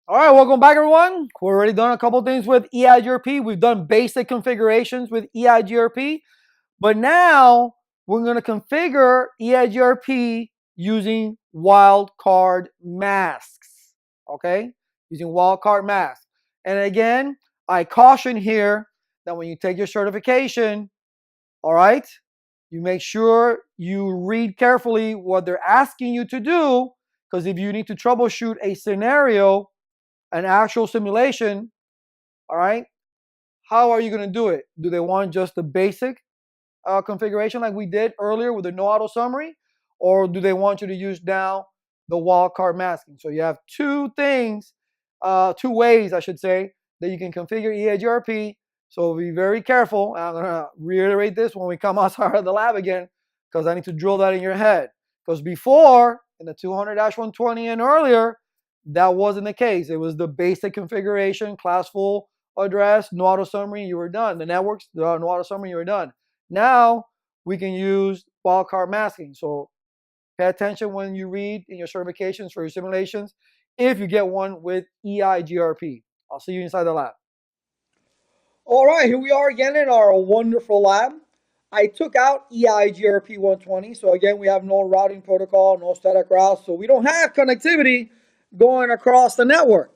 All right, welcome back, everyone. We've already done a couple things with EIGRP. We've done basic configurations with EIGRP, but now we're going to configure EIGRP using wildcard masks. Okay, using wildcard masks. And again, I caution here that when you take your certification, all right, you make sure you read carefully what they're asking you to do, because if you need to troubleshoot a scenario, an actual simulation, all right, how are you going to do it? Do they want just the basic configuration like we did earlier with the no auto summary, or do they want you to use now the wildcard masking? So you have two things, two ways, I should say, that you can configure EIGRP. So be very careful. I'm going to reiterate this when we come outside of the lab again, because I need to drill that in your head. Because before, in the 200-120 and earlier, that wasn't the case. It was the basic configuration, class full address, no auto summary, you were done. The networks, the no auto summary, you were done. Now we can use wildcard masking. So pay attention when you read in your certifications for your simulations if you get one with EIGRP. I'll see you inside the lab. All right, here we are again in our wonderful lab. I took out EIGRP 120. So again, we have no routing protocol, no static routes. So we don't have connectivity going across the network.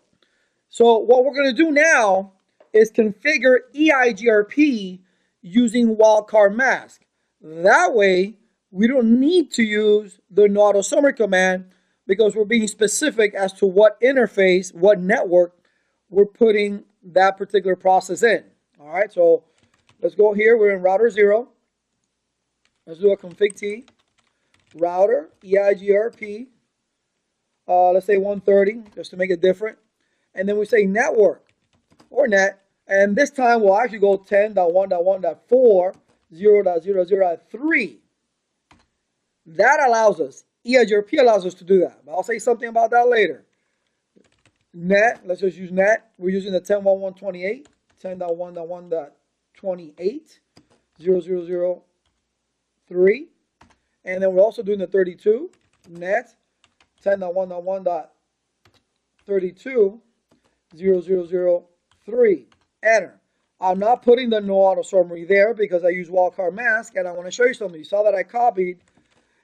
So what we're going to do now is configure EIGRP using wildcard mask. That way, we don't need to use the no auto summary command because we're being specific as to what interface, what network we're putting that particular process in. All right, so let's go here. We're in router 0. Let's do a config T. Router, EIGRP, let's say 130, just to make it different. And then we say network or net. And this time we'll actually go 10.1.1.4, 0.00.3. That allows us, EIGRP allows us to do that. But I'll say something about that later. Net, let's just use net. We're using the 10.1.1.28, 10.1.1.28, 0.0.0.3. And then we're also doing the 32, net, 10.1.1.32, 0.0.0.3. Enter. I'm not putting the no auto summary there because I use wildcard mask, and I want to show you something. You saw that I copied,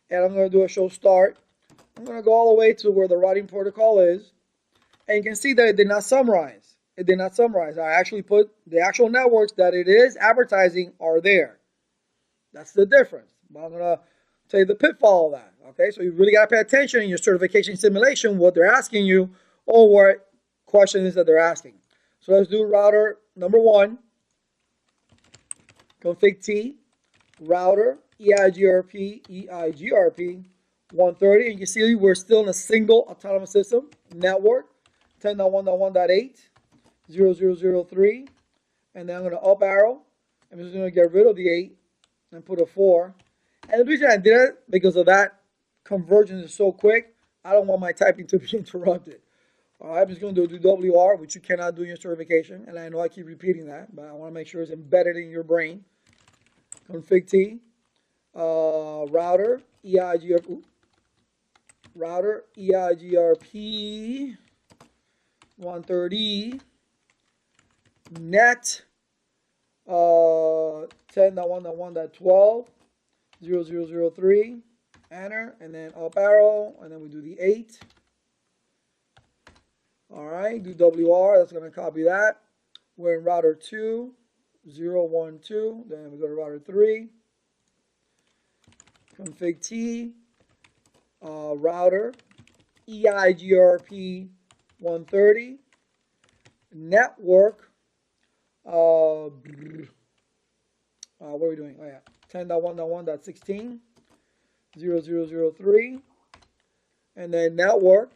and I'm going to do a show start. I'm going to go all the way to where the routing protocol is, and you can see that it did not summarize. It did not summarize. I actually put the actual networks that it is advertising are there. That's the difference. But I'm going to tell you the pitfall of that. Okay, so you really got to pay attention in your certification simulation what they're asking you or what question is that they're asking. So let's do router number 1, config T, router, EIGRP, 130. And you see we're still in a single autonomous system, network, 10.1.1.8, 0.0.0.3. And then I'm going to up arrow. I'm just going to get rid of the 8 and put a 4. And the reason I did it, because of that convergence is so quick, I don't want my typing to be interrupted. I'm just going to do WR, which you cannot do in your certification. And I know I keep repeating that, but I want to make sure it's embedded in your brain. Config T, router, EIGRP, 130, net, 10.1.1.12, 0.0.0.3, enter, and then up arrow, and then we do the 8. All right, do WR, that's going to copy that. We're in router 2, 0.1.2, then we go to router 3. Config T, router, EIGRP 130, network, what are we doing? Oh yeah, 10.1.1.16, 0.0.0.3, and then network,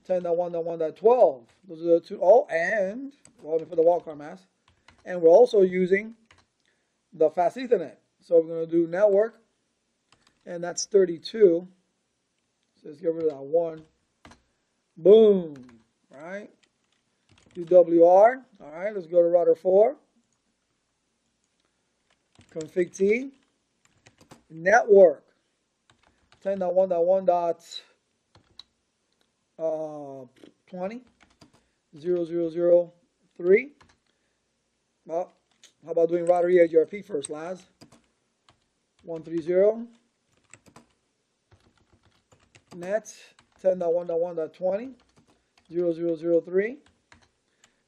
10.1.1.12. Those are the two. Oh, and well, for the wildcard mask. And we're also using the fast Ethernet. So we're going to do network, and that's 32. So let's get rid of that 1. Boom. All right. Do WR. All right. Let's go to router 4. Config T. Network. 10.1.1.20. 0003. Well, how about doing router EIGRP first, lads? 130 net 10.1.1.20 0003,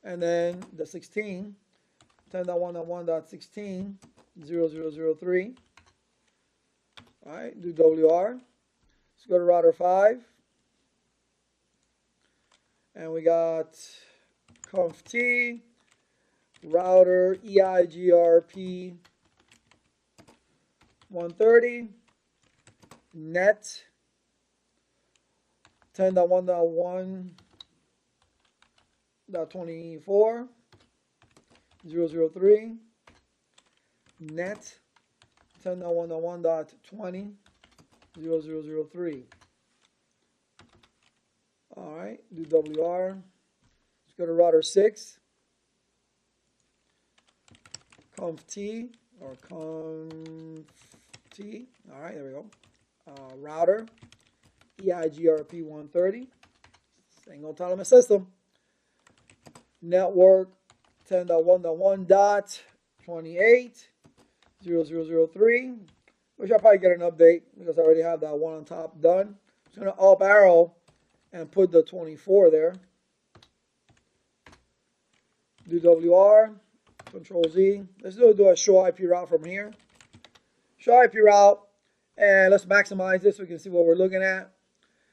and then the 16 10.1.1.16 0003. All right, do WR. Let's go to router 5, and we got conft router EIGRP 130 net 10.1.1.24 003 net 10.1.1.20 0003. All right, do WR. Let's go to router 6, conft or conft. All right, there we go. Router EIGRP 130, single autonomous system. Network 10.1.1.28 0003, which I'll probably get an update because I already have that one on top done. I'm just going to up arrow and put the 24 there. Do WR, Control Z. Let's do a show IP route from here. Show IP route, and let's maximize this so we can see what we're looking at.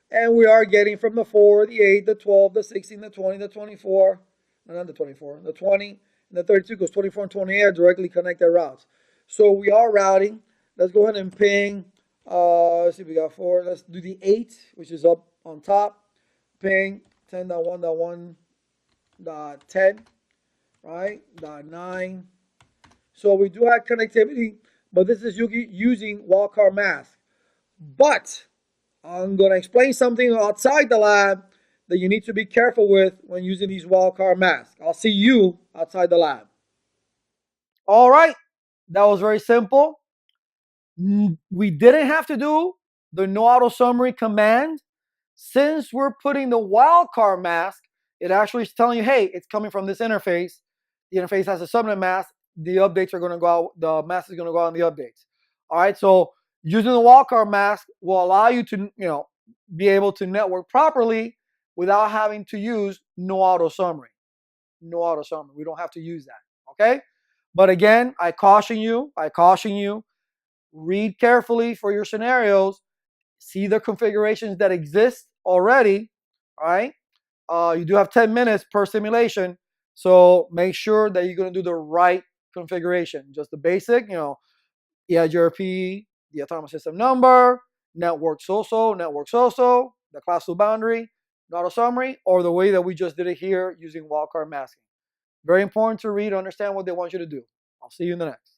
And we are getting from the 4, the 8, the 12, the 16, the 20, the 24, no, not the 24, the 20, and the 32, because 24 and 28 are directly connected routes. So we are routing. Let's go ahead and ping. Let's see, we got 4. Let's do the 8, which is up on top. Ping 10.1.1.10, right? .9. So we do have connectivity, but this is using wildcard mask. But I'm going to explain something outside the lab that you need to be careful with when using these wildcard masks. I'll see you outside the lab. All right. That was very simple. We didn't have to do the no auto summary command. Since we're putting the wildcard mask, it actually is telling you, hey, it's coming from this interface. The interface has a subnet mask. The updates are going to go out. The mask is going to go out on the updates. All right. So using the wildcard mask will allow you to, be able to network properly without having to use no auto summary. No auto summary. We don't have to use that. Okay. But again, I caution you. Read carefully for your scenarios. See the configurations that exist already. All right. You do have 10 minutes per simulation. So make sure that you're going to do the right configuration. Just the basic, EIGRP, the autonomous system number, network so-so, the class 2 boundary, auto summary, or the way that we just did it here using wildcard masking. Very important to read, understand what they want you to do. I'll see you in the next.